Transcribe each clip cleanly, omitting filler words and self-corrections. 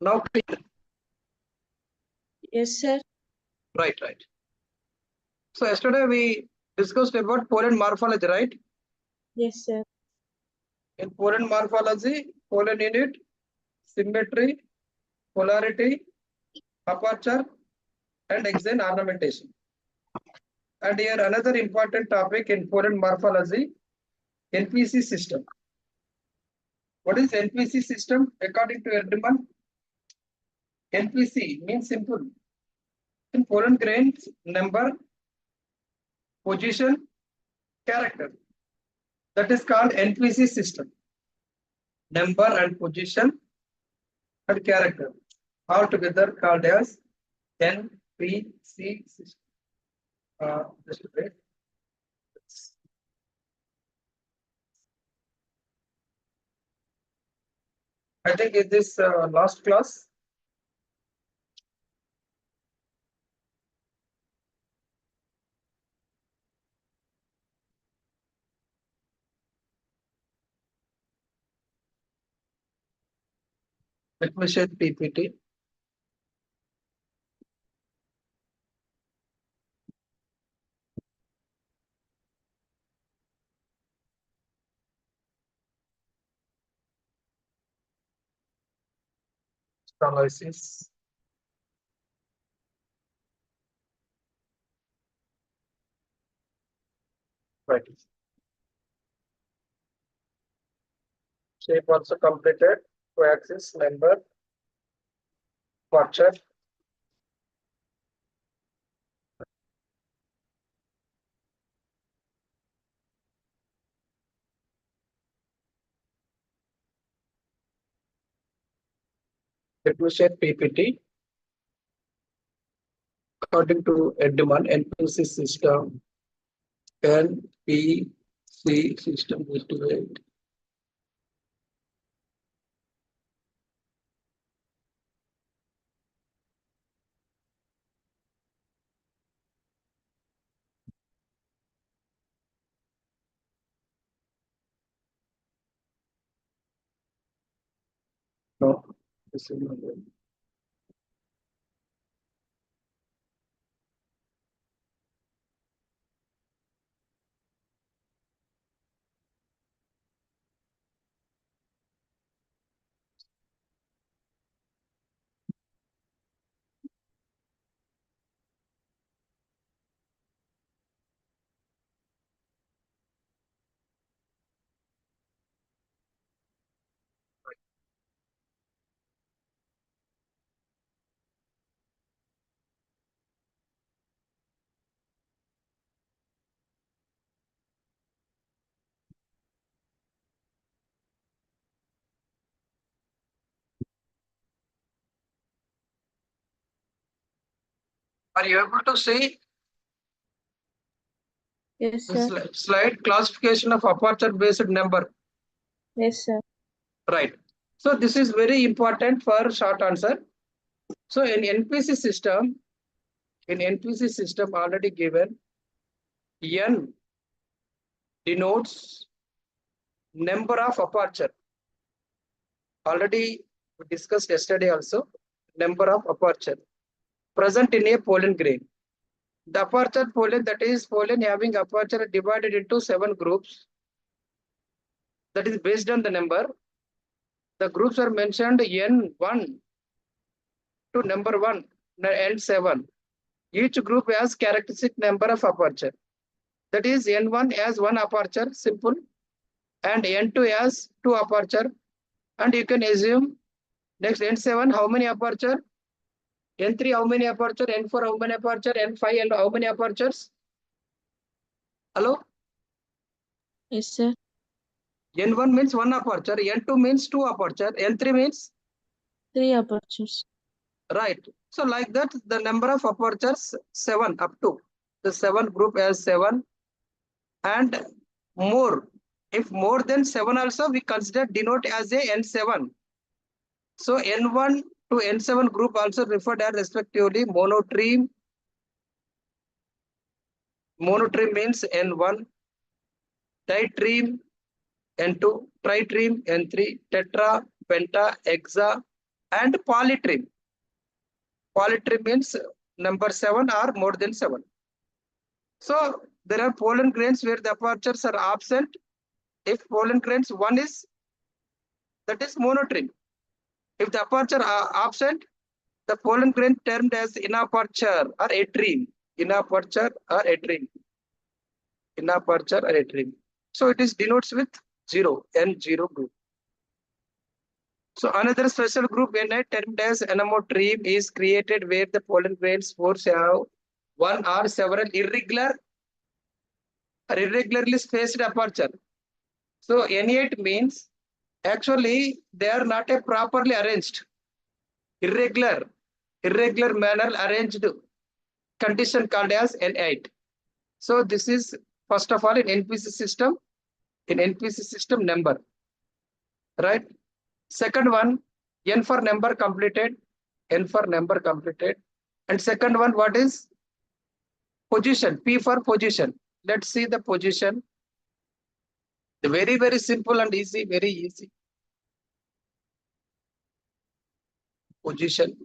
Now clear. Yes, sir. Right. So yesterday we discussed about pollen morphology, right? Yes, sir. In pollen morphology, pollen unit, symmetry, polarity, aperture, and exine ornamentation. And here another important topic in pollen morphology, NPC system. What is NPC system? According to Erdmann, NPC means simple. In pollen grains, number, position, character. That is called NPC system. Number and position and character. All together called as NPC system. Just wait. I think in this last class, let me share PPT. Analysis. Right. Shape also completed. Coaxis number, portrait. Let me share PPT. According to Edman, NPC system, NPC system is to wait. No, this is not it. Are you able to see Yes, this sir. slide? Classification of aperture based number. Yes, sir. Right. So this is very important for short answer. So in NPC system already given, N denotes number of aperture. Already we discussed yesterday also, number of aperture present in a pollen grain. The aperture pollen, that is pollen having aperture divided into 7 groups. That is based on the number. The groups are mentioned N1 to number 1 and 7. Each group has characteristic number of aperture. That is N1 has 1 aperture, simple, and N2 has 2 aperture. And you can assume next N7 how many aperture, N3 how many aperture, N4 how many aperture, N5 and how many apertures? Hello? Yes, sir. N1 means 1 aperture, N2 means 2 aperture, N3 means 3 apertures. right. So like that, the number of apertures 7 up to the 7 group has 7 and more. If more than 7 also we consider denote as a N7. So N1 to N7 group also referred as respectively monotreme. Monotreme means N1, ditreme N2, tritreme N3, tetra, penta, hexa, and polytrim. Polytrim means number 7 or more than 7. So there are pollen grains where the apertures are absent. If pollen grains 1 is, that is monotrim. If the aperture are absent, the pollen grain termed as inaperture or atrium. Inaperture or atrium. Inaperture or atrium. So it is denotes with 0, N0 group. So another special group in a termed as anemotrium is created where the pollen grains spores have one or several irregular or irregularly spaced aperture. So N8 means actually they are not a properly arranged, irregular manner arranged condition called as N8. So this is first of all in NPC system, number, right? Second one, N for number completed, N for number completed. And second one, what is position? P for position. Let's see the position. Very, very simple and easy, very easy. Position.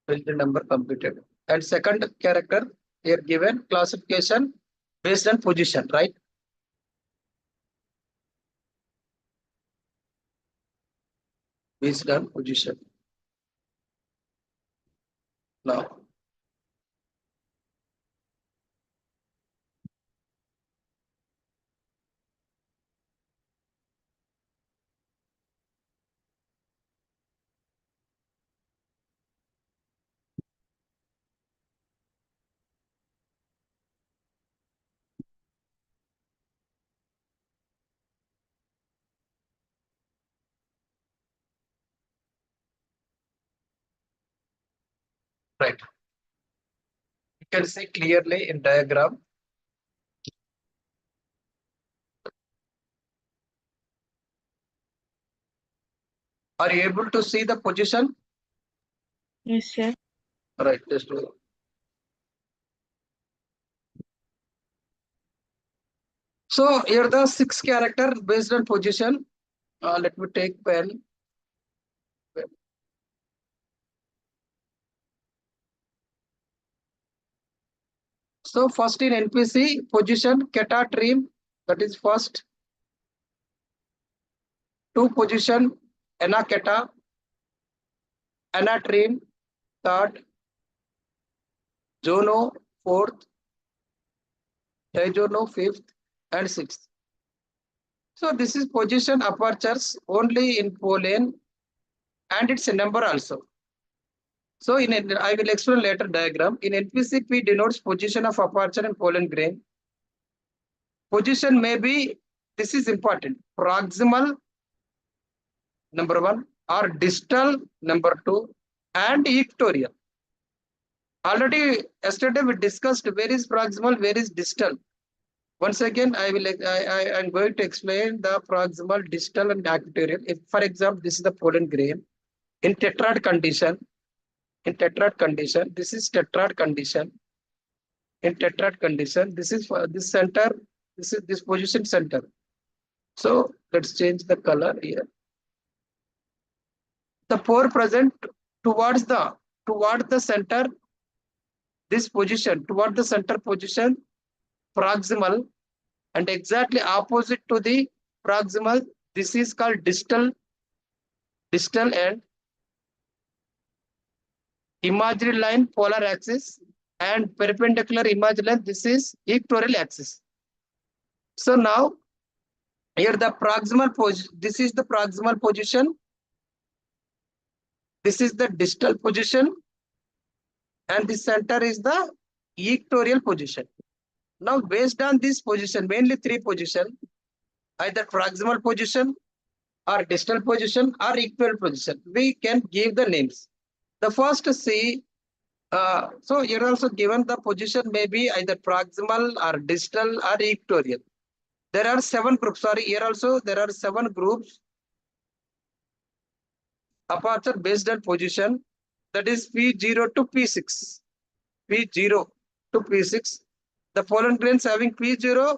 Build the number completed. And second character here given classification based on position, right? Based on position. Now, right. You can see clearly in diagram. Are you able to see the position? Yes, sir. Right. Just do. So here the 6 character based on position. Let me take pen. So first in NPC position catatrim, that is first. 2 position anacata, anatrim, third, zono, fourth, dizono, fifth, and sixth. So this is position apertures only in pollen and its a number also. So I will explain later diagram. In NPC, P denotes position of aperture and pollen grain. Position may be, this is important, proximal, number 1, or distal, number 2, and equatorial. Already yesterday we discussed where is proximal, where is distal. Once again, I am going to explain the proximal, distal, and equatorial. If, for example, this is the pollen grain in tetrad condition. In tetrad condition, this is tetrad condition. In tetrad condition, this is for this center. This is this position center. So let's change the color here. The pore present towards the center. This position toward the center position, proximal, and exactly opposite to the proximal. This is called distal and imaginary line polar axis, and perpendicular imaginary line. This is equatorial axis. So now here the proximal position. This is the proximal position. This is the distal position, and the center is the equatorial position. Now, based on this position, mainly 3 positions, either proximal position or distal position or equal position, we can give the names. The first see So here also given the position may be either proximal or distal or equatorial. There are 7 groups. Sorry, here also there are 7 groups. Aperture based on position, that is P0 to P6. P0 to P6. The pollen grains having P0,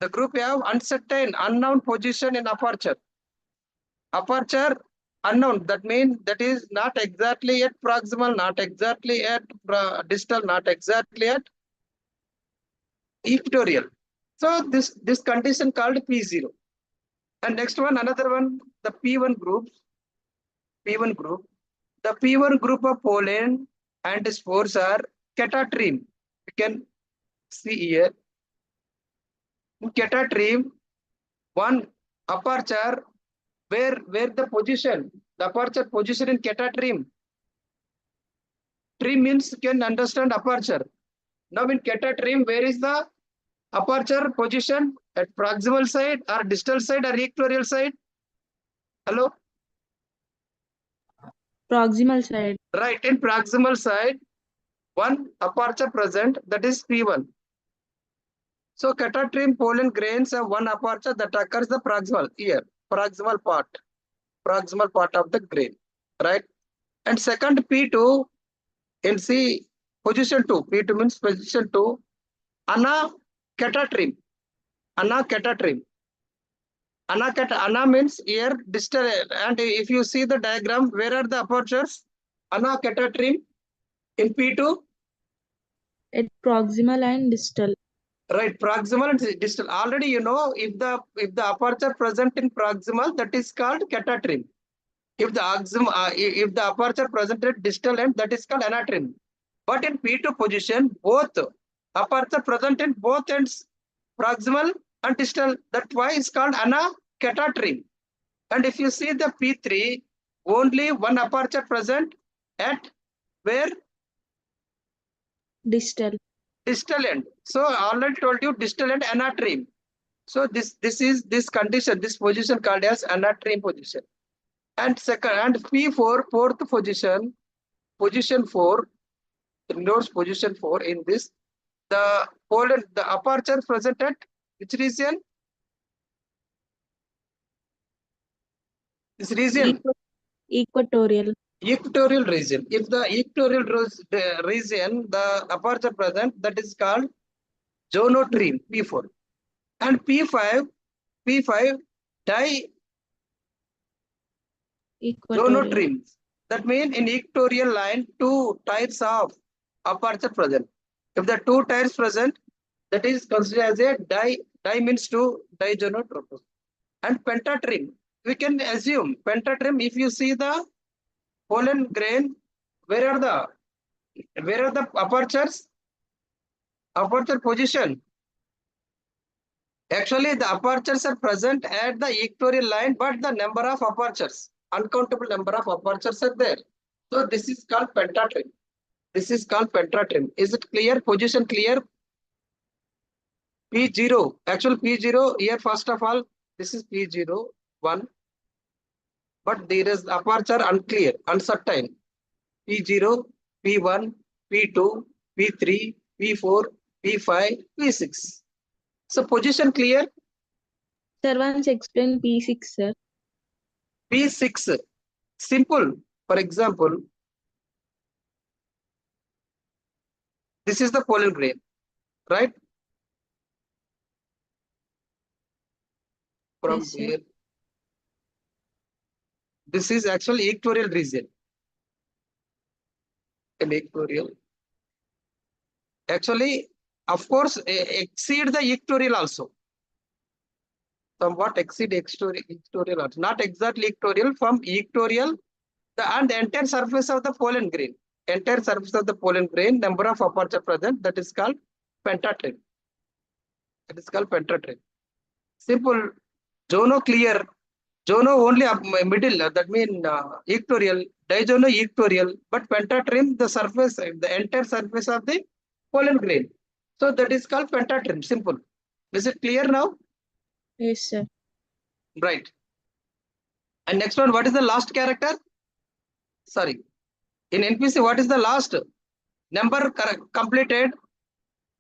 the group have uncertain, unknown position in aperture. Aperture unknown, that means that is not exactly at proximal, not exactly at distal, not exactly at equatorial. So this condition called P0. And next one, another one, the P1 group. P1 group. The P1 group of pollen and spores are catatreme. You can see here. In catatreme, one aperture where the position, the aperture position in catatreme. Treme means you can understand aperture. Now in catatreme, where is the aperture position? At proximal side or distal side or equatorial side? Hello? Proximal side. Right, in proximal side, one aperture present, that is P1. So catatreme pollen grains have one aperture that occurs the proximal here, proximal part of the grain, right? And second P2 in C position 2, P2 means position 2, anacatatreme, anacatatreme. Ana means here distal, and if you see the diagram, where are the apertures? Anacatatreme in P2. At proximal and distal. Right, proximal and distal. Already you know if the aperture present in proximal, that is called catatreme. If the aperture present at distal end, that is called anatreme. But in P2 position, both aperture present in both ends, proximal and distal. That's why it's called anacatatreme. And if you see the P3, only one aperture present at where? Distal. Distal end. So I already told you distal end anatreme. So this condition, this position called as anatreme position. And second, and P4, fourth position 4, notes position 4 in this. The pollen, the aperture present at which region? This region. Equatorial. Equatorial region. If the equatorial region, the aperture present, that is called zonotreme, P4. And P5 Equatorial. zonotreme. That means in equatorial line, 2 tiers of aperture present. If the 2 tiers present, that is considered as a di means 2, dizonotrope. And pentatreme, we can assume pentatreme, if you see the pollen grain, where are the apertures? Aperture position. Actually, the apertures are present at the equatorial line, but the number of apertures, uncountable number of apertures are there. So this is called pentatreme. This is called pentatreme. Is it clear? Position clear? P0. Actual P0 here, first of all, this is P0, 1. But there is aperture unclear, uncertain. P0, P1, P2, P3, P4, P5, P6. So position clear? Sir, once explain P6, sir. P6. Simple. For example, this is the pollen grain, right? From Yes, sir. here. This is actually equatorial region. In equatorial. Actually, of course, exceed the equatorial also. Somewhat exceed equatorial also. Not exactly equatorial, from equatorial, and the entire surface of the pollen grain. Entire surface of the pollen grain, number of aperture present, that is called pentatreme. That is called pentatreme. Simple. Zono clear. Zono only middle, that means equatorial, dizono equatorial, but pentatreme, the surface, the entire surface of the pollen grain. So that is called pentatreme, simple. Is it clear now? Yes, sir. Right. And next one, what is the last character? Sorry. In NPC, what is the last? Number completed,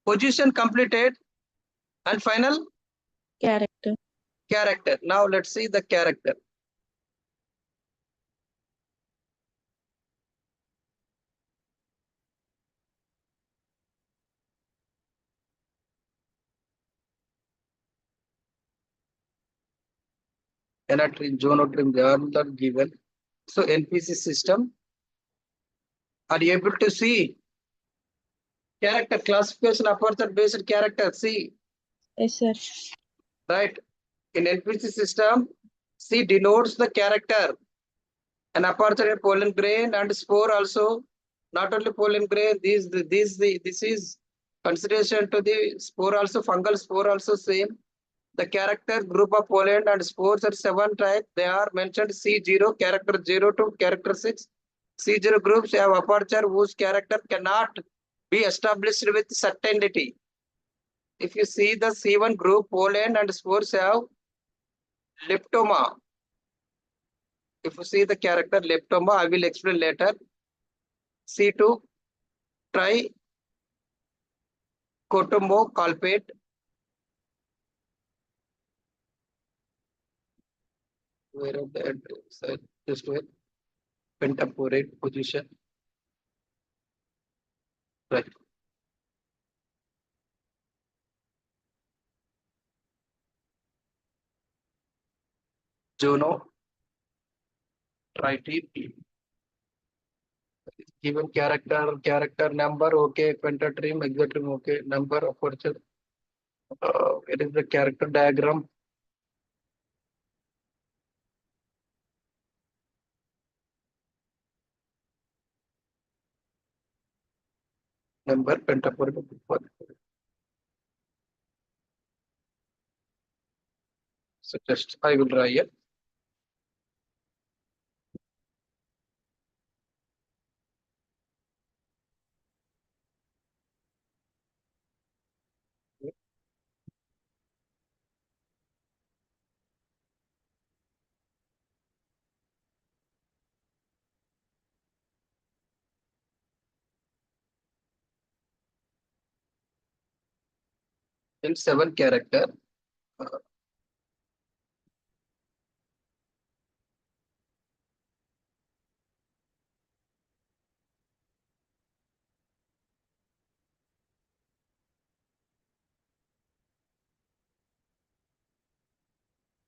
position completed, and final Character. character. Now let's see the character. Anatrim, zoonotrim, they are not given. So NPC system, are you able to see character classification aperture based character? See, Yes, sir. right? In NPC system, C denotes the character. An aperture pollen grain and spore also. Not only pollen grain, this is consideration to the spore also, fungal spore also same. The character group of pollen and spores are 7 types. They are mentioned C0, character 0 to character 6. C0 groups have aperture whose character cannot be established with certainty. If you see the C1 group, pollen and spores have leptoma. If you see the character leptoma, I will explain later. C2, try cotombo culpate. Where of the address? Just wait. Pentaporate position. Right. Juno, try T. Given character number, okay, pentatrim, exotrim, okay, number of aperture. It is the character diagram. Number pentaporate. So just I will try here. In 7 character.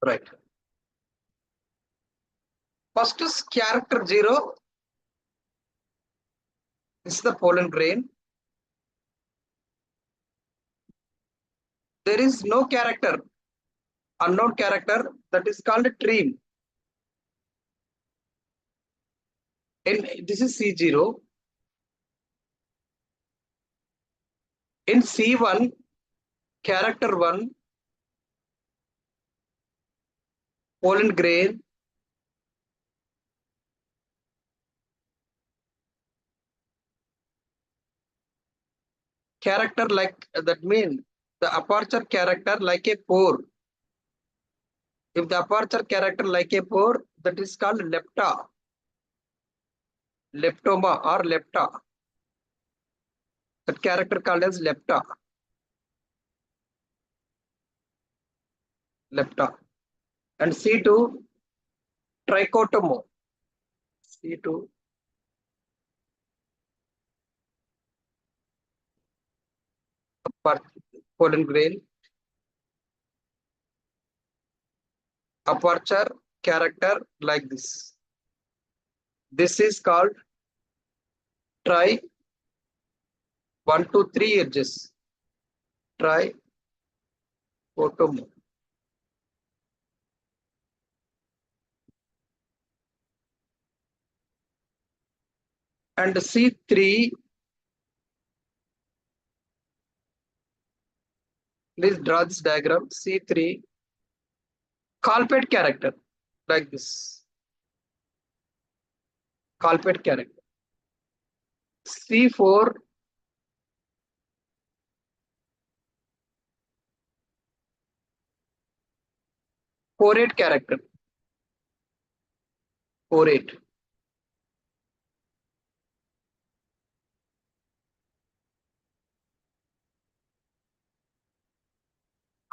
Right. First is character 0. This is the pollen grain. There is no character, unknown character, that is called a treme. In this is C0. In C1, character 1, pollen grain, character like that mean the aperture character like a pore. If the aperture character like a pore, that is called lepta, leptoma or lepta. That character called as lepta, lepta. And C2, trichotomo. C2, pollen grain, aperture character like this. This is called tri 1 to 3 edges. Trichotomo. And C3, please draw this diagram. C3, colpate character like this. Colpate character. C4, porate character. Porate.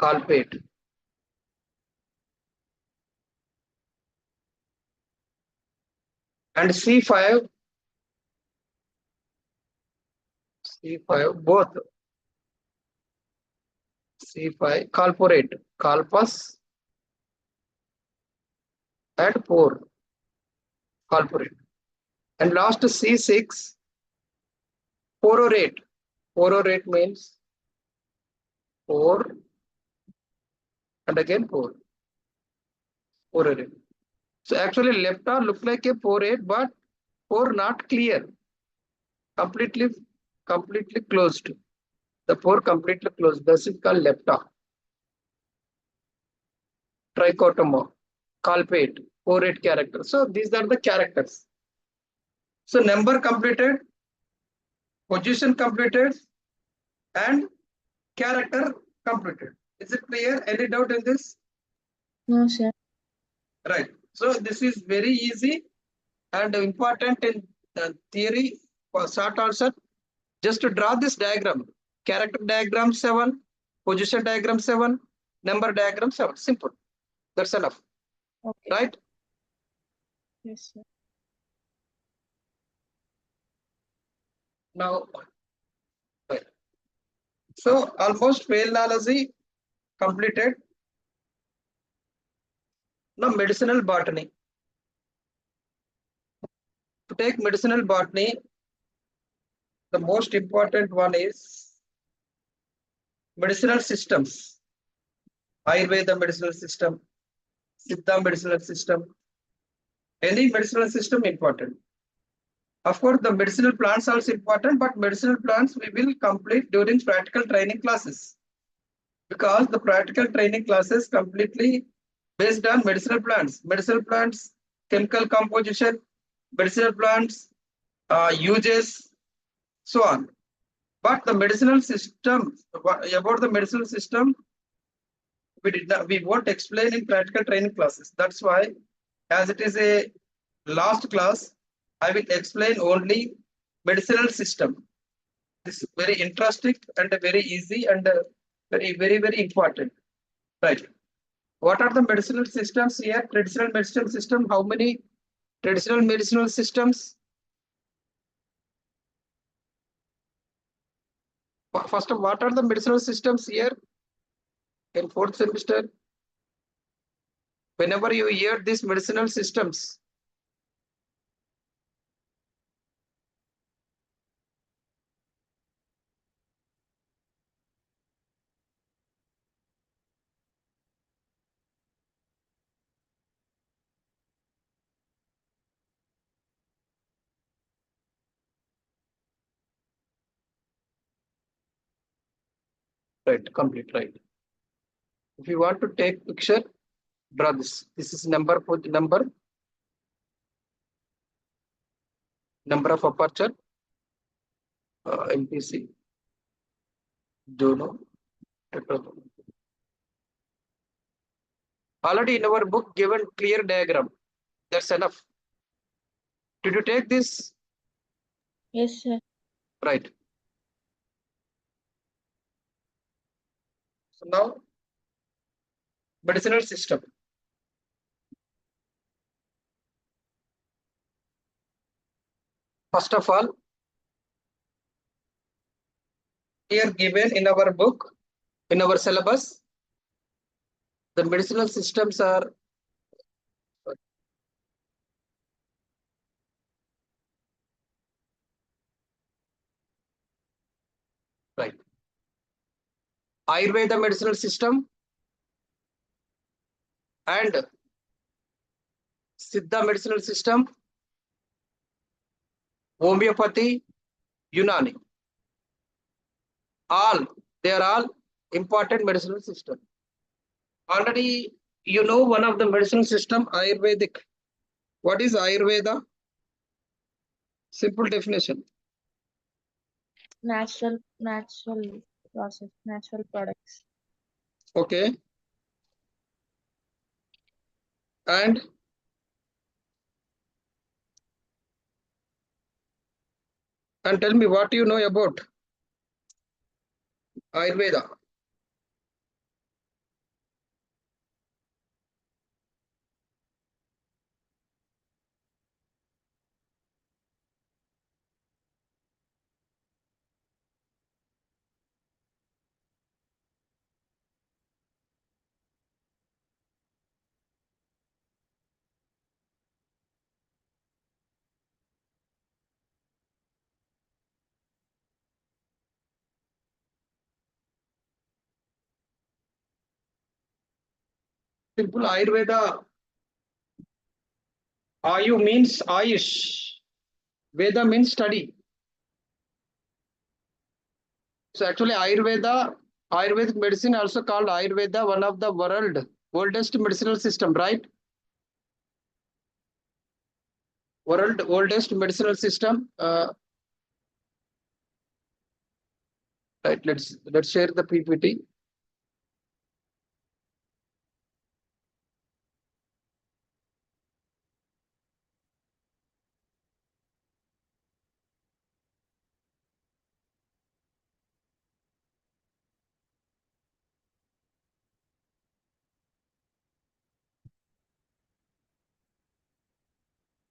Culpate. And C5, both. C5, corporate, corpus and pore, corporate. And last C6, pororate. Pororate means pore and again pore. Pororate. So actually lepta look like a porate, but pore not clear, completely, completely closed. The pore completely closed. This is called lepta. Trichotomo, culpate, porate character. So these are the characters. So number completed, position completed, and character completed. Is it clear? Any doubt in this? No, sir. Right. So this is very easy and important in theory for short answer. Just to draw this diagram. Character diagram 7, position diagram 7, number diagram 7. Simple. That's enough. Okay. Right? Yes, sir. Now, right. So almost fail analogy completed. Now medicinal botany. To take medicinal botany, the most important one is medicinal systems. Ayurveda medicinal system, Siddha medicinal system, any medicinal system important. Of course, the medicinal plants also important, but medicinal plants we will complete during practical training classes because the practical training classes completely based on medicinal plants, chemical composition, medicinal plants, uses, so on. But the medicinal system, about the medicinal system, we won't explain in practical training classes. That's why, as it is a last class, I will explain only medicinal system. This is very interesting and very easy and very important. Right. What are the medicinal systems here? Traditional medicinal system. How many traditional medicinal systems? First, what are the medicinal systems here in fourth semester? Whenever you hear these medicinal systems, right, complete, right. If you want to take picture, draw this. This is number for the number of aperture, MPC, Dono, tetratono. Already in our book given clear diagram. That's enough. Did you take this? Yes, sir. Right. So now, medicinal system. First of all, here given in our book, in our syllabus, the medicinal systems are right. Ayurveda medicinal system and Siddha medicinal system, homeopathy, Unani. All, they are all important medicinal system. Already, you know one of the medicinal system, Ayurvedic. What is Ayurveda? Simple definition. Natural process, natural products. Okay. And tell me what you know about Ayurveda. Simple Ayurveda. Ayu means Ayush. Veda means study. So actually Ayurvedic medicine also called Ayurveda, one of the world oldest medicinal system, right? World oldest medicinal system. Right. Let's share the PPT.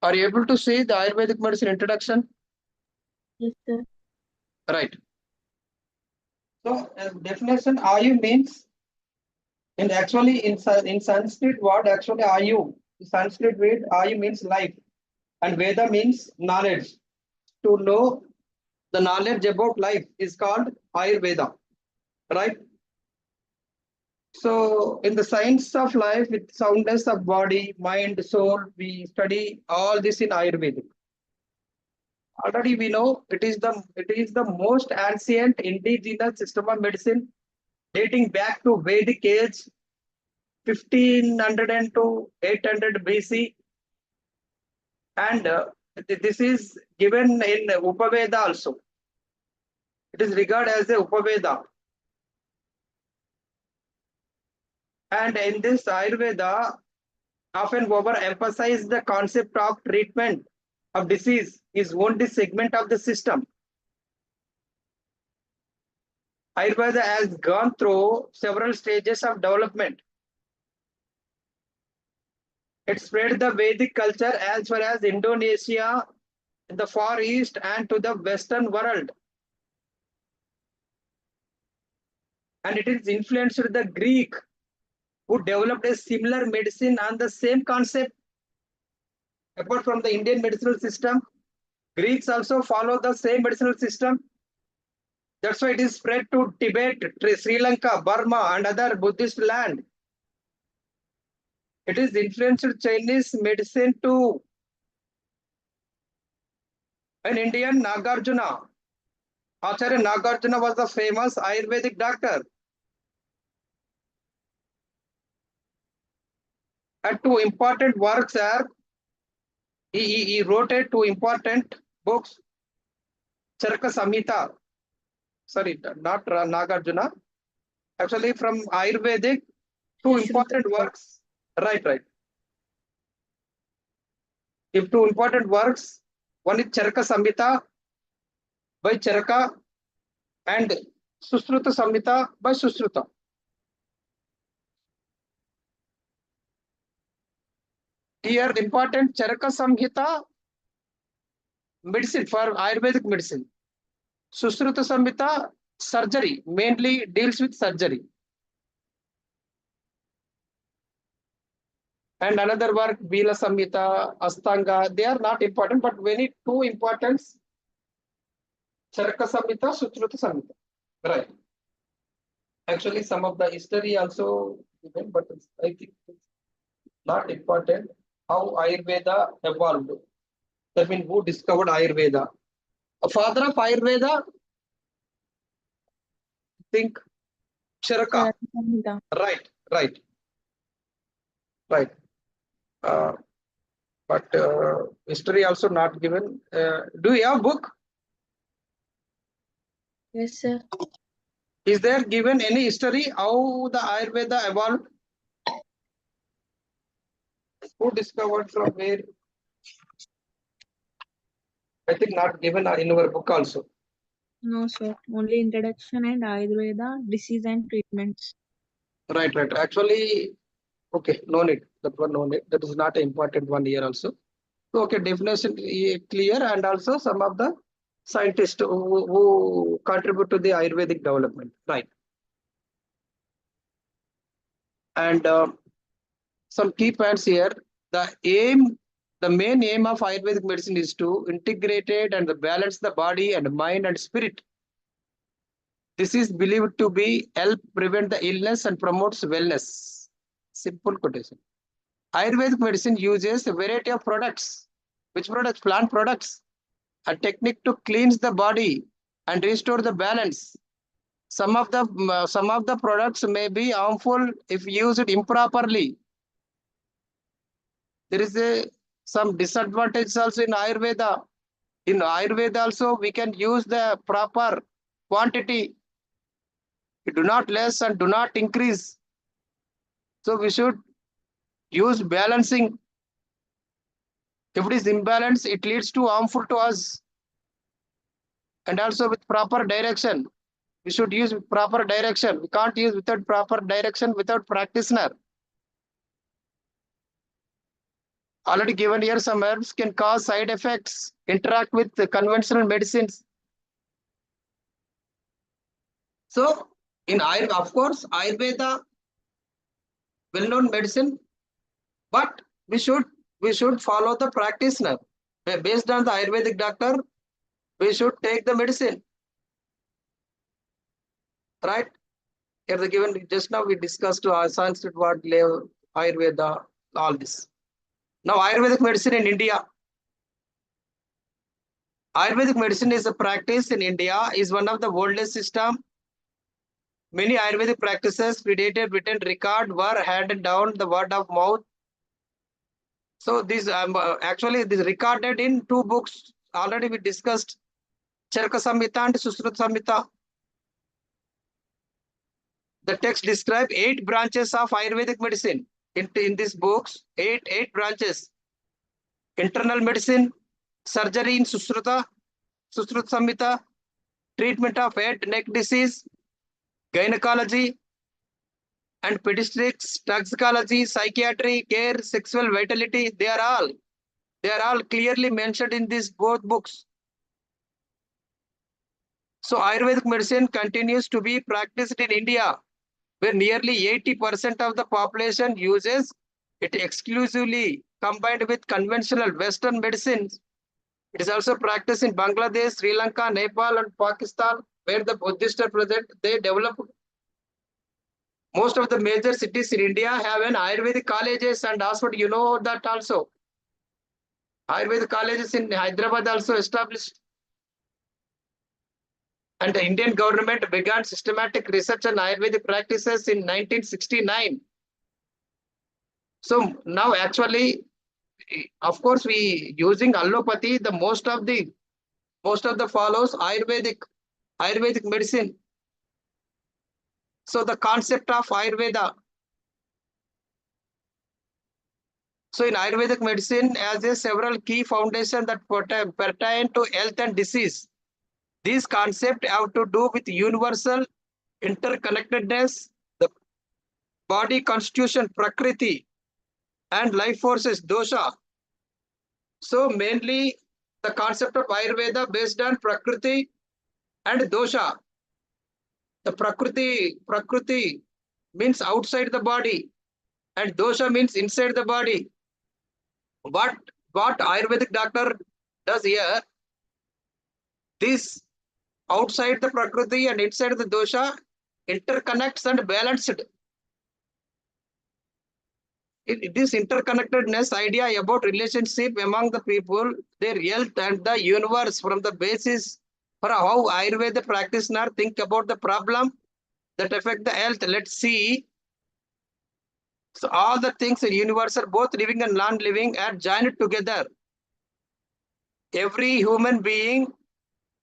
Are you able to see the Ayurvedic medicine introduction? Yes, sir. Right. So definition Ayu means in Sanskrit word actually Ayu. Sanskrit word Ayu means life and Veda means knowledge. To know the knowledge about life is called Ayurveda. Right. So in the science of life with soundness of body, mind, soul, we study all this in Ayurvedic. Already we know it is the most ancient indigenous system of medicine dating back to Vedic age 1500 and to 800 BC, and this is given in Upaveda also. It is regarded as a Upaveda, and in this Ayurveda often overemphasize the concept of treatment of disease is only segment of the system. Ayurveda has gone through several stages of development. It spread the Vedic culture as far as Indonesia, in the Far East, and to the Western world. And it is influenced the Greek, who developed a similar medicine on the same concept. Apart from the Indian medicinal system, Greeks also follow the same medicinal system. That's why it is spread to Tibet, Sri Lanka, Burma, and other Buddhist land. It is influenced Chinese medicine too. An Indian Nagarjuna, Acharya Nagarjuna was the famous Ayurvedic doctor. And two important works are, he wrote two important books, Charaka Samhita. Sorry, not Nagarjuna. Actually, from Ayurvedic, two important works. Right. If two important works, one is Charaka Samhita by Charaka and Susruta Samhita by Susruta. Here, important Charaka Samhita, medicine for Ayurvedic medicine. Susruta Samhita, surgery, mainly deals with surgery. And another work, Bila Samhita, Astanga, they are not important, but very two importance, Charaka Samhita, Susruta Samhita. Right. Actually, some of the history also, but I think it's not important how Ayurveda evolved. That means who discovered Ayurveda? A father of Ayurveda, I think Charaka. Right. But history also not given. Do you have book? Yes, sir. Is there given any history how the Ayurveda evolved? Who discovered from where? I think not given in our book also. No, sir. Only introduction and Ayurveda, disease and treatments. Right. Actually, okay, no need. That one no need. That is not an important one here also. Okay, definition clear, and also some of the scientists who contribute to the Ayurvedic development. Right. And some key points here. The main aim of Ayurvedic medicine is to integrate it and balance the body and mind and spirit. This is believed to be help prevent the illness and promotes wellness. simple quotation. Ayurvedic medicine uses a variety of products. Which products? Plant products. A technique to cleanse the body and restore the balance. Some of the products may be harmful if used improperly. There is some disadvantage also in Ayurveda. In Ayurveda also, we can use the proper quantity. Do not less and do not increase. So we should use balancing. If it is imbalanced, it leads to harmful to us. And also with proper direction. We should use with proper direction. We can't use without proper direction, without practitioner. Already given here, some herbs can cause side effects, interact with the conventional medicines. So, in Ayurveda, of course, Ayurveda, well-known medicine, but we should follow the practitioner. Based on the Ayurvedic doctor, we should take the medicine. Right? Here the given just now we discussed Sanskrit word, Ayurveda, all this. Now Ayurvedic medicine in India. Ayurvedic medicine is a practice in India, is one of the oldest system. Many Ayurvedic practices predated written record were handed down the word of mouth. So this actually this recorded in two books. Already we discussed Charaka Samhita and Susruta Samhita. The text describe 8 branches of Ayurvedic medicine. In these books, eight branches. Internal medicine, surgery in Susruta Samhita, treatment of head, neck disease, gynecology and pediatrics, toxicology, psychiatry, care, sexual vitality, they are all clearly mentioned in these both books. So Ayurvedic medicine continues to be practiced in India, where nearly 80% of the population uses it exclusively combined with conventional Western medicines. It is also practiced in Bangladesh, Sri Lanka, Nepal, and Pakistan, where the Buddhists are present. They developed. Most of the major cities in India have an Ayurvedic colleges and hospital. You know that also. Ayurvedic colleges in Hyderabad also established. And the Indian government began systematic research on Ayurvedic practices in 1969. So now actually, of course, we using allopathy, the most of the follows Ayurvedic medicine. So the concept of Ayurveda. So in Ayurvedic medicine, as a several key foundations that pertain to health and disease. These concepts have to do with universal interconnectedness, the body constitution, prakriti, and life forces, dosha. So mainly the concept of Ayurveda based on prakriti and dosha. The prakriti means outside the body and dosha means inside the body. What Ayurvedic doctor does here, this outside the prakriti and inside the dosha interconnects and balanced. This interconnectedness idea about relationship among the people, their health and the universe from the basis for how Ayurveda practitioner think about the problem that affect the health. Let's see. So all the things in universe are both living and non-living are joined together. Every human being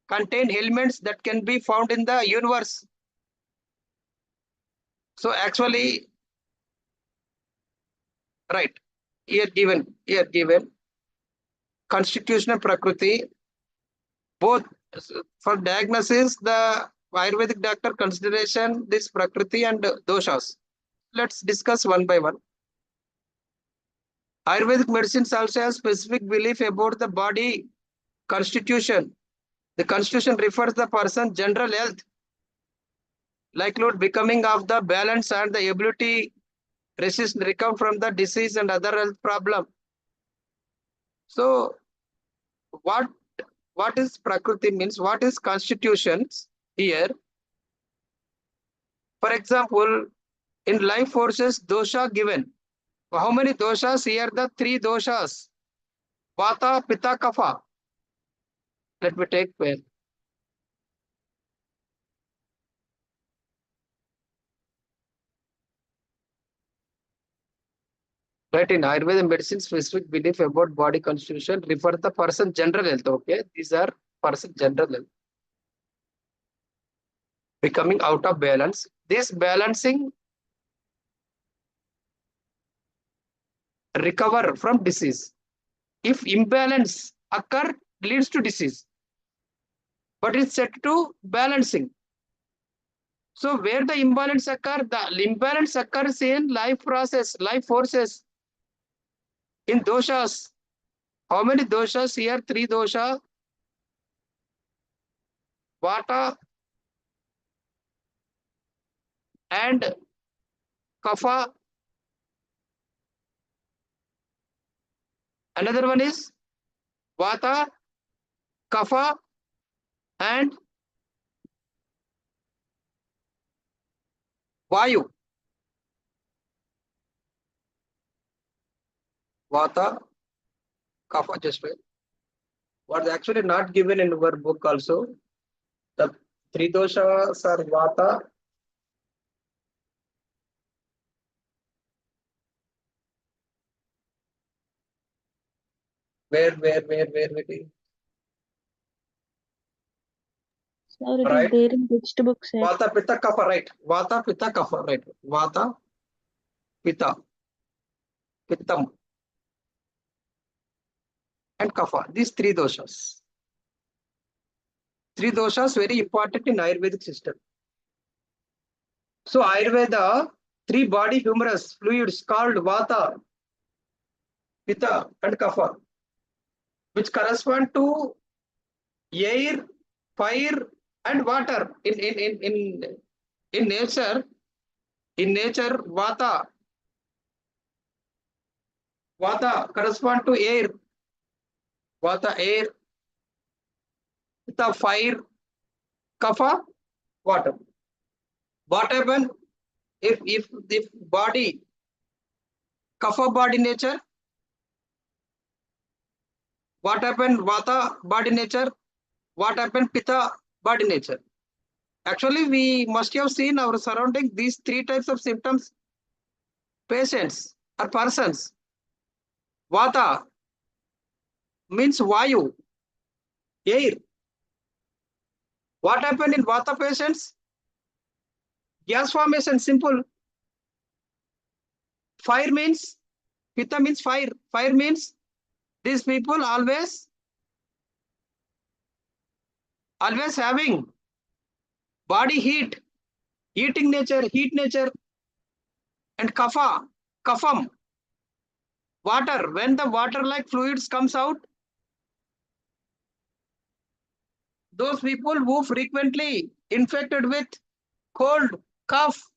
contain elements that can be found in the universe. So actually, right, here given constitutional prakriti, both for diagnosis, the Ayurvedic doctor consideration this prakriti and doshas. Let's discuss one by one. Ayurvedic medicines also has specific belief about the body constitution. The constitution refers the person's general health, likelihood becoming of the balance and the ability resist recover from the disease and other health problem. So what is prakriti means? What is constitutions here? For example, In life forces, dosha given. How many doshas? Here the three doshas. Vata, Pitta, Kapha. Let me take pen. Right, in Ayurveda medicine, specific belief about body constitution refer the person general health. Okay, these are person general health. Becoming out of balance. This balancing recover from disease. If imbalance occur, leads to disease. But it's set to balancing. So where the imbalance occur, the imbalance occurs in life process, life forces, in doshas. How many doshas here? Three dosha. Vata and Kapha. Another one is Vata, Kapha and Vayu. Vata, Kapha, just wait. What is actually not given in our book also. The three doshas are Vata, where it is. Sir, it is Right? there in textbook, sir. Vata, Pitta, Kapha, right? Vata, Pitta, Kapha, right? Vata, Pitta, Pittam, and Kapha. These three doshas. Three doshas very important in Ayurvedic system. So Ayurveda, three body humerus fluids called Vata, Pitta, and Kapha, which correspond to air, fire, and water. In nature, Vata correspond to air, Vata air, Pitta fire, Kapha water. What happen if body Kapha body nature? What happen Vata body nature? What happen Pitta body nature? Actually, we must have seen our surrounding these three types of symptoms. Patients or persons. Vata means Vayu, air. What happened in Vata patients? Gas formation, simple. Fire means, Pitta means fire. Fire means these people always having body heat, heating nature, heat nature, and Kapha, Kapham, water. When the water like fluids comes out, those people who frequently infected with cold, cough.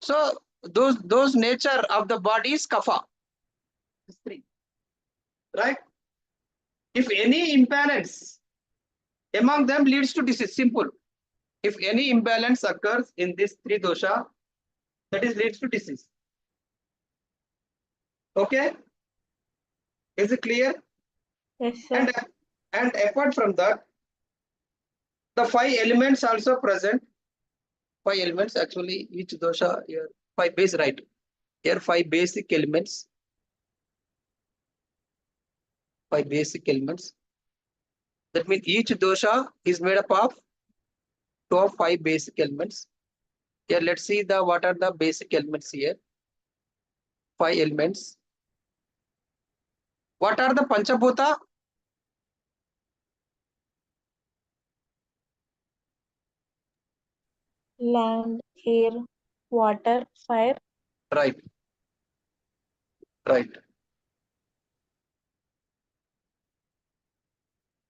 So those nature of the body is kapha. Right? If any imbalance among them leads to disease, simple. If any imbalance occurs in this three dosha, that is leads to disease. Okay? Is it clear? Yes, sir. And apart from that, the five elements also present. Five elements actually each dosha here. Five base, right? Here five basic elements. Five basic elements. That means each dosha is made up of two of five basic elements. Here, let's see the what are the basic elements here. Five elements. What are the Panchabhuta? Land, air, water, fire. Right, right.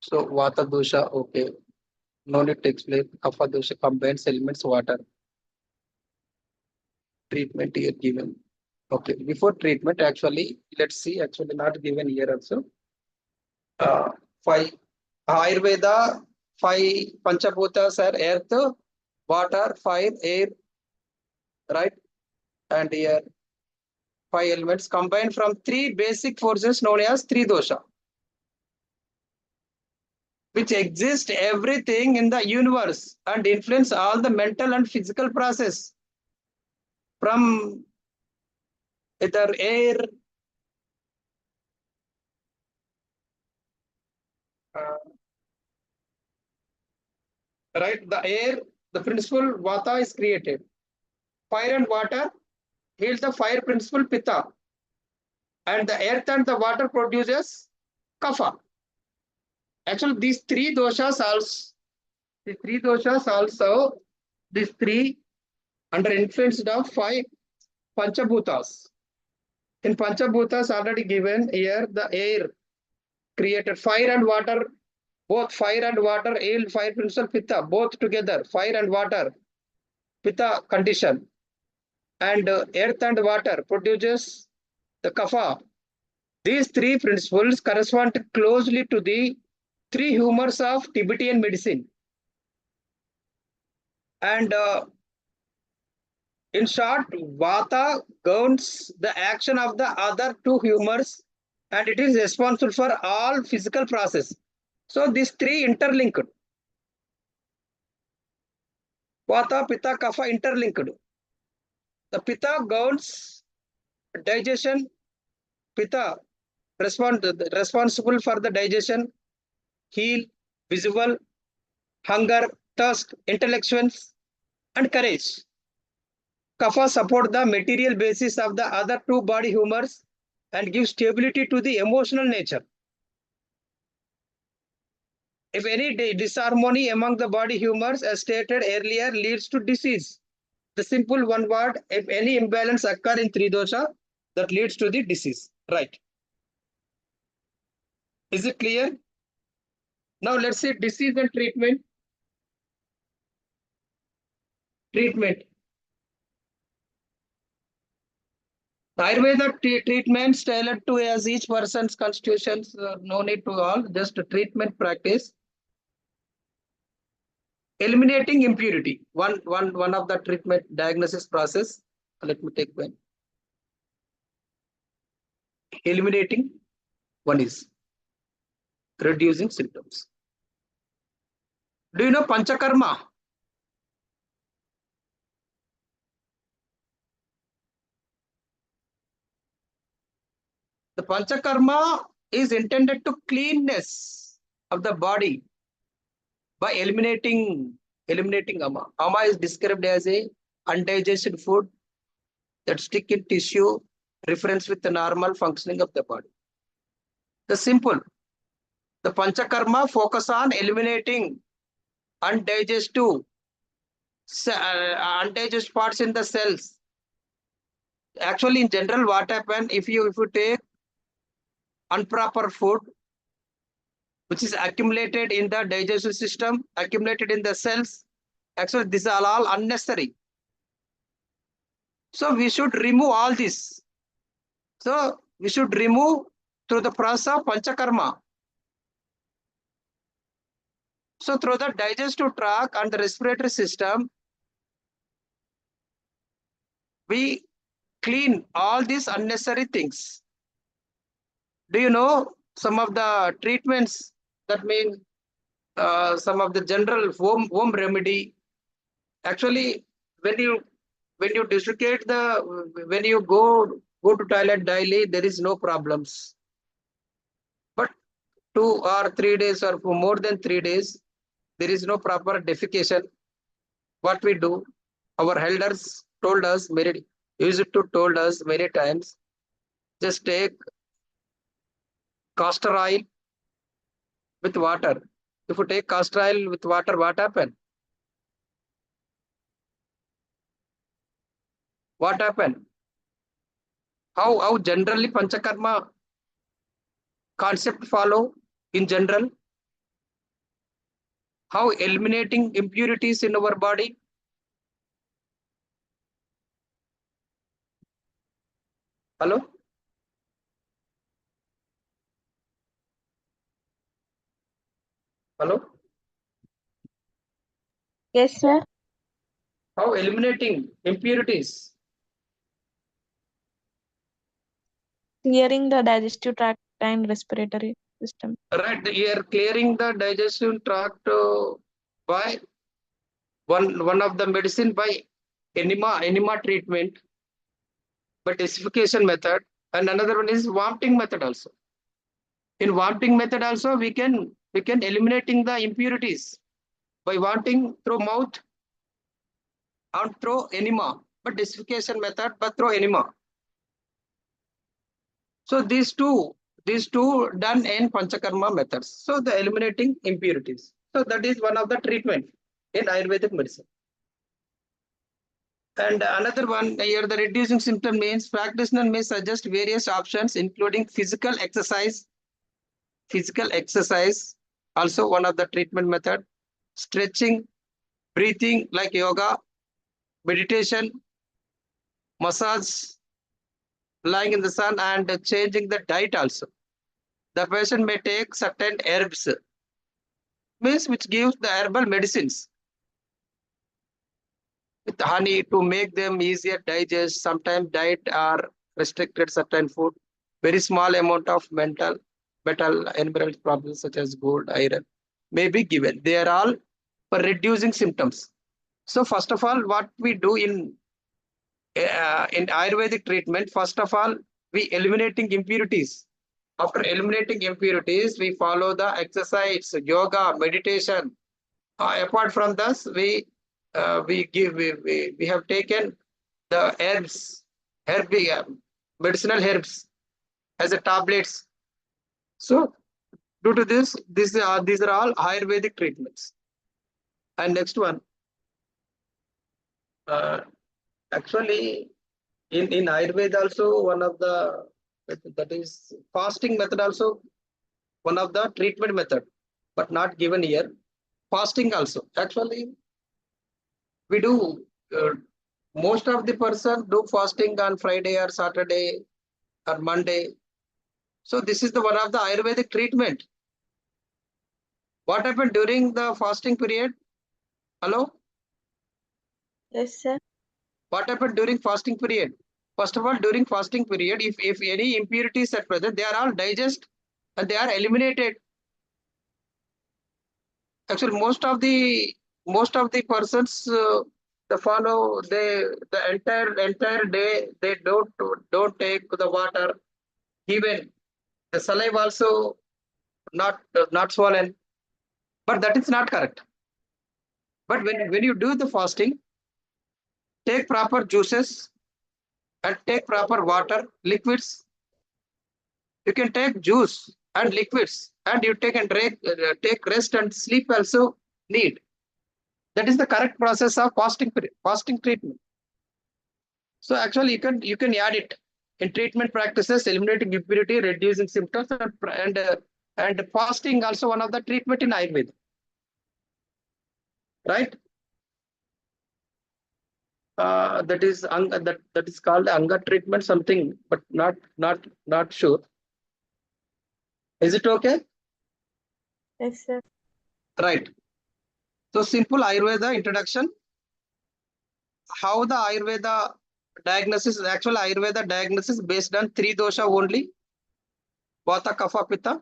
So Vata dosha, okay. No need to explain. Kapha dosha combines elements water. Treatment here given. Okay, before treatment, actually, let's see, actually not given here also. Uh, five Ayurveda, five Panchabhutas are earth, water, fire, air, right? And here 5 elements combined from 3 basic forces known as 3 dosha, which exist everything in the universe and influence all the mental and physical process from either air, uh, right? The air, the principle vata is created. Fire and water heals the fire principle pitta, and the earth and the water produces kapha. Actually, these three under influence of 5 panchabhutas. In panchabhutas already given here, the air created fire and water, both fire and water yield fire principle pitta, both together, fire and water, pitta condition, and earth and water produces the kapha. These three principles correspond closely to the three humors of Tibetan medicine. And in short, vata governs the action of the other two humors, and it is responsible for all physical process. So these three interlinked. Vata, pitta, kapha interlinked. The pitta governs digestion. Pitta responsible for the digestion, heal, visual, hunger, thirst, intellectuals, and courage. Kapha support the material basis of the other two body humors and give stability to the emotional nature. If any disharmony among the body humors, as stated earlier, leads to disease. The simple one word, if any imbalance occur in three dosha, that leads to the disease. Right. Is it clear? Now let's see disease and treatment. Treatment. Ayurveda treatments tailored to as each person's constitutions, no need to all, just a treatment practice. Eliminating impurity, one of the treatment diagnosis process. Let me take one. Eliminating, one is reducing symptoms. Do you know Panchakarma? The Panchakarma is intended to cleanness of the body by eliminating ama. Ama is described as a undigested food that stick in tissue, reference with the normal functioning of the body. The simple, the Panchakarma focus on eliminating undigested parts in the cells. Actually, in general, what happen if you take improper food, which is accumulated in the digestive system, accumulated in the cells, actually these are all unnecessary. So we should remove all this. So we should remove through the process of Panchakarma. So through the digestive tract and the respiratory system, we clean all these unnecessary things. Do you know some of the treatments that mean some of the general home remedy? Actually, when you dislocate when you go to toilet daily, there is no problems. But 2 or 3 days or for more than 3 days, there is no proper defecation. What we do, our elders told us told us many times, just take castor oil with water. If you take castor oil with water, what happen? What happen? How generally Panchakarma concept follow in general? How eliminating impurities in our body? Hello? Hello? Yes, sir. How eliminating impurities? Clearing the digestive tract and respiratory system. Right, here clearing the digestion tract by one of the medicine by enema treatment, by desification method, and another one is vomiting method also. In vomiting method also we can eliminating the impurities by vomiting through mouth and through enema, but desification method but through enema. So these two done in panchakarma methods. So the eliminating impurities. So that is one of the treatment in Ayurvedic medicine. And another one here, the reducing symptom means practitioner may suggest various options, including physical exercise, also one of the treatment method, stretching, breathing like yoga, meditation, massage, lying in the sun, and changing the diet also. The patient may take certain herbs, means which gives the herbal medicines with honey to make them easier digest. Sometimes diet are restricted certain food, very small amount of metal and mineral problems such as gold, iron may be given. They are all for reducing symptoms. So first of all, what we do in Ayurvedic treatment, first of all, we eliminating impurities. After eliminating impurities, we follow the exercise, yoga, meditation. Apart from this, we have taken the herbs, medicinal herbs as a tablets. So due to this, these are all Ayurvedic treatments. And next one, actually in Ayurveda also one of the, that is fasting method also one of the treatment method, but not given here. Fasting also, actually we do most of the person do fasting on Friday or Saturday or Monday. So this is the one of the Ayurvedic treatment. What happened during the fasting period? Hello? Yes, sir. What happened during fasting period? First of all, during fasting period, if any impurities are present, they are all digest and they are eliminated. Actually, most of the persons they follow the entire day they don't take the water. Even the saliva also not swollen, but that is not correct. But when you do the fasting, take proper juices and take proper water, liquids. You can take juice and liquids, and you take take rest and sleep also need. That is the correct process of fasting treatment. So actually, you can add it in treatment practices, eliminating impurity, reducing symptoms, and fasting also one of the treatment in Ayurveda, right? That is called Anga treatment something, but not sure. Is it okay? Yes, sir. Right. So simple Ayurveda introduction. How the Ayurveda diagnosis, actual Ayurveda diagnosis based on 3 dosha only. Vata, Kapha, Pitta.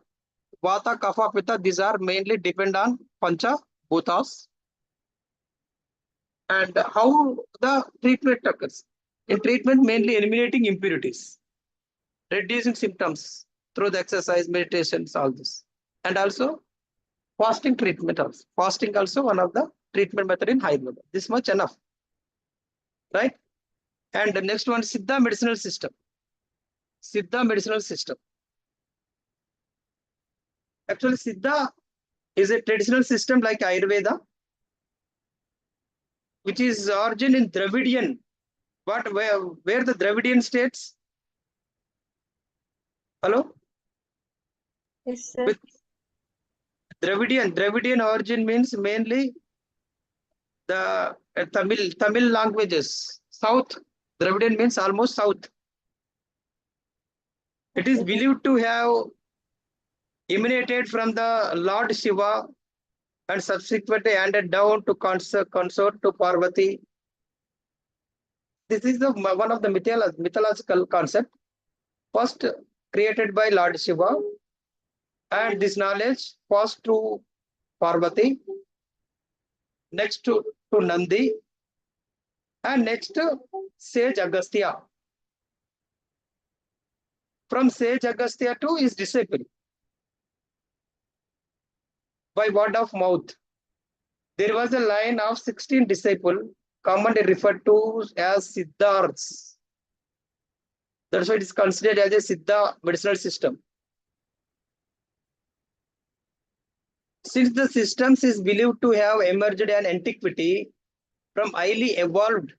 Vata, Kapha, Pitta, these are mainly depend on Pancha Bhutas. And how the treatment occurs. In treatment, mainly eliminating impurities, reducing symptoms through the exercise, meditations, all this. And also fasting treatment also. Fasting also one of the treatment method in Ayurveda. This much enough, right? And the next one, Siddha medicinal system. Siddha medicinal system. Actually, Siddha is a traditional system like Ayurveda, which is origin in Dravidian. Where the Dravidian states? Hello? Yes, sir. With Dravidian origin means mainly the Tamil languages. South. Dravidian means almost south. It is believed to have emanated from the Lord Shiva and subsequently handed down to consort to Parvati. This is the one of the mythological concept, first created by Lord Shiva, and this knowledge passed to Parvati, next to Nandi, and next sage Agastya. From sage Agastya to his disciple, by word of mouth. There was a line of 16 disciples, commonly referred to as Siddharths. That's why it is considered as a Siddha medicinal system. Since the systems is believed to have emerged in antiquity from highly evolved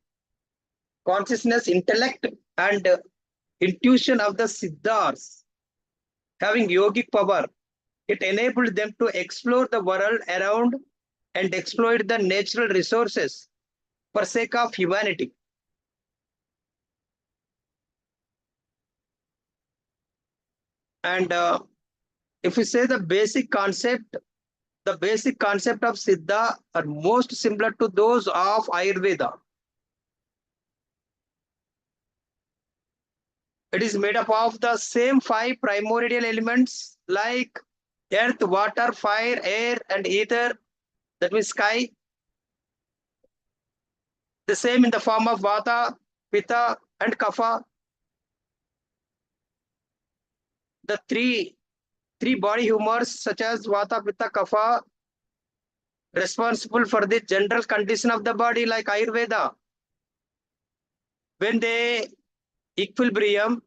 consciousness, intellect, and intuition of the Siddhas, having yogic power, it enabled them to explore the world around and exploit the natural resources for sake of humanity. And if we say the basic concept of Siddha are most similar to those of Ayurveda. It is made up of the same 5 primordial elements like earth, water, fire, air, and ether, that means sky. The same in the form of Vata, Pitta, and Kapha. The three body humors such as Vata, Pitta, Kapha, responsible for the general condition of the body, like Ayurveda. When they equilibrium,